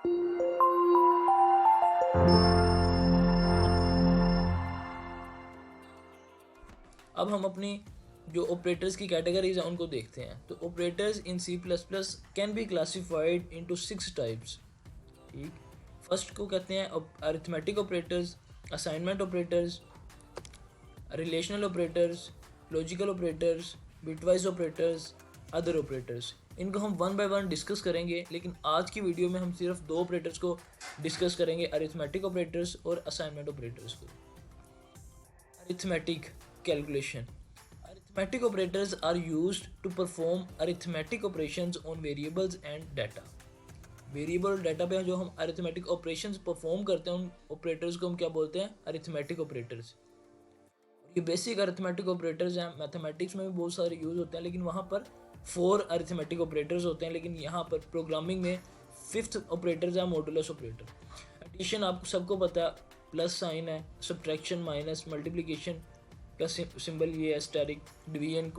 अब हम अपनी जो ऑपरेटर्स की कैटेगरीज हैं उनको देखते हैं। तो operators in C plus plus can be classified into 6 types. ठीक, फर्स्ट को कहते हैं arithmetic operators, assignment operators, relational operators, logical operators, bitwise operators, other operators. इनको हम वन बाय वन डिस्कस करेंगे, लेकिन आज की वीडियो में हम सिर्फ 2 ऑपरेटर्स को डिस्कस करेंगे, अरिथमेटिक ऑपरेटर्स और असाइनमेंट ऑपरेटर्स को। Arithmetic calculation. Arithmetic operators are used to perform arithmetic operations on variables and data. Variable data पे जो हम अरिथमेटिक ऑपरेशंस परफॉर्म करते हैं उन ऑपरेटर्स को हम क्या बोलते हैं? Arithmetic operators. ये बेसिक अरिथमेटिक ऑपरेटर्स हैं, मैथमेटिक्स में भी बहुत सारे यूज़ होते हैं, लेकिन वहाँ पर 4 अरिथमेटिक ऑपरेटर्स होते हैं, लेकिन यहाँ पर प्रोग्रामिंग में 5th ऑपरेटर्स है मॉडुलस ऑपरेटर। एडिशन आपको सबको पता है, प्लस साइन है, सब्ट्रैक्शन, माइनस, मल्टीप्लिकेशन का सिंबल ये है एस्टेरिक, डिवीजन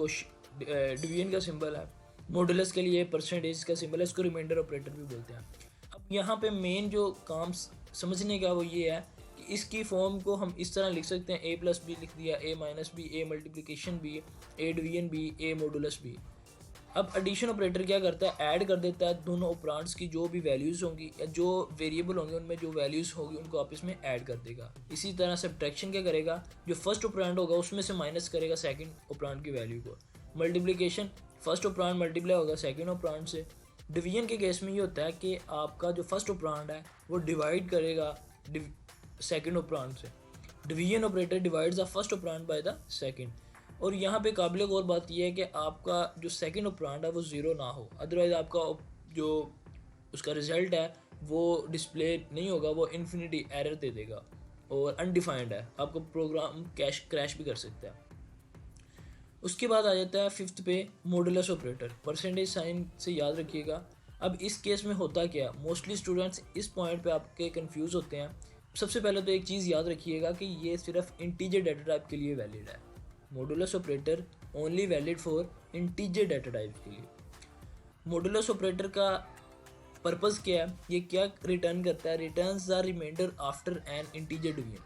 का सिंबल है, मॉडुलस के लिए परसेंटेज का सिंबल है, इसको रिमाइंडर ऑपरेटर भी बोलते हैं। अब यहाँ पे मेन जो काम समझने का वो ये है कि इसकी फॉर्म को हम इस तरह लिख सकते हैं, ए प्लस बी लिख दिया, A minus B, A multiplication B, A division B, A modulus B. अब एडिशन ऑपरेटर क्या करता है? ऐड कर देता है दोनों ऑपरेंड्स की जो भी वैल्यूज़ होंगी या जो वेरिएबल होंगे उनमें जो वैल्यूज़ होगी उनको आपस में ऐड कर देगा। इसी तरह सब्ट्रैक्शन क्या करेगा? जो फर्स्ट ऑपरेंड होगा उसमें से माइनस करेगा सेकंड ऑपरेंड की वैल्यू को। मल्टीप्लिकेशन, फर्स्ट ऑपरेंड मल्टीप्लाई होगा सेकंड ऑपरेंड से। डिवीजन के केस में ये होता है कि आपका जो फर्स्ट ऑपरेंड है वो डिवाइड करेगा सेकंड ऑपरेंड से। Division operator divides the first operand by the second. और यहाँ पे काबिल गौर बात यह है कि आपका जो सेकंड ऑपरेंड है वो ज़ीरो ना हो, अदरवाइज़ आपका जो उसका रिज़ल्ट है वो डिस्प्ले नहीं होगा, वो इन्फिनिटी एरर दे देगा और अनडिफाइंड है, आपको प्रोग्राम क्रैश भी कर सकता है। उसके बाद आ जाता है 5th पे मॉडुलस ऑपरेटर, परसेंटेज साइन से याद रखिएगा। अब इस केस में होता क्या, मोस्टली स्टूडेंट्स इस पॉइंट पे आपके कंफ्यूज होते हैं। सबसे पहले तो एक चीज़ याद रखिएगा कि ये सिर्फ इंटीजर डाटा टाइप के लिए वैलिड है। Modulus operator only valid for integer data type के लिए। मॉडुलस ऑपरेटर का पर्पस क्या है? ये क्या रिटर्न करता है? Returns the remainder after an integer division.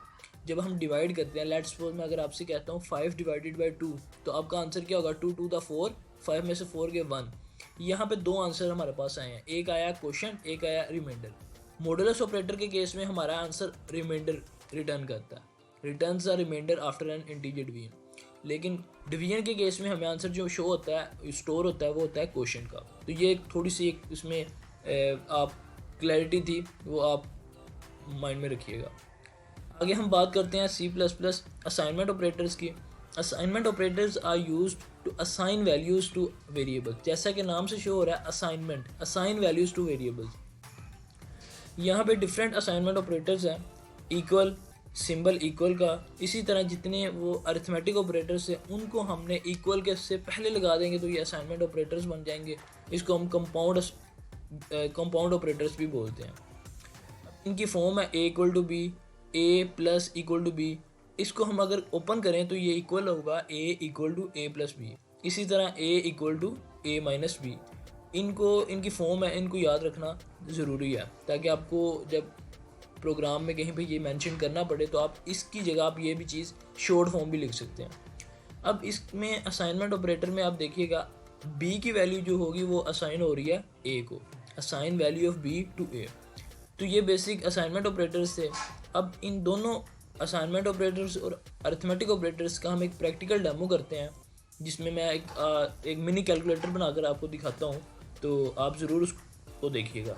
जब हम डिवाइड करते हैं, लेट्स सपोज मैं अगर आपसे कहता हूँ 5 डिवाइडेड बाई 2, तो आपका आंसर क्या होगा? 2 2 4, 5 में से 4 के 1। यहाँ पे 2 आंसर हमारे पास आए हैं, एक आया क्वोशंट, एक आया रिमाइंडर। मॉडुलस ऑपरेटर के केस में हमारा आंसर रिमाइंडर रिटर्न करता है, returns the remainder after an integer division. लेकिन डिवीजन के केस में हमें आंसर जो शो होता है, स्टोर होता है, वो होता है क्वोशंट का। तो ये थोड़ी सी एक इसमें आप क्लैरिटी थी, वो आप माइंड में रखिएगा। आगे हम बात करते हैं C plus plus assignment operators की। Assignment operators are used to assign values to variable. जैसा कि नाम से शो हो रहा है assignment, assign values to variables. यहाँ पे डिफरेंट असाइनमेंट ऑपरेटर्स हैं, इक्वल, सिंबल इक्वल का। इसी तरह जितने वो अरिथमेटिक ऑपरेटर्स हैं उनको हमने इक्वल के से पहले लगा देंगे तो ये असाइनमेंट ऑपरेटर्स बन जाएंगे। इसको हम कंपाउंड ऑपरेटर्स भी बोलते हैं। इनकी फॉर्म है A equal to B, A plus equal to B. इसको हम अगर ओपन करें तो ये इक्वल होगा A equal to A plus B. इसी तरह A equal to A minus B. इनकी फॉर्म है, इनको याद रखना ज़रूरी है ताकि आपको जब प्रोग्राम में कहीं पे ये मेंशन करना पड़े तो आप इसकी जगह आप ये भी चीज़ शॉर्ट फॉर्म भी लिख सकते हैं। अब इसमें असाइनमेंट ऑपरेटर में आप देखिएगा बी की वैल्यू जो होगी वो असाइन हो रही है ए को, assign value of B to A. तो ये बेसिक असाइनमेंट ऑपरेटर्स थे। अब इन दोनों असाइनमेंट ऑपरेटर्स और अरिथमेटिक ऑपरेटर्स का हम एक प्रैक्टिकल डेमो करते हैं, जिसमें मैं एक मिनी कैलकुलेटर बनाकर आपको दिखाता हूँ, तो आप ज़रूर उसको देखिएगा।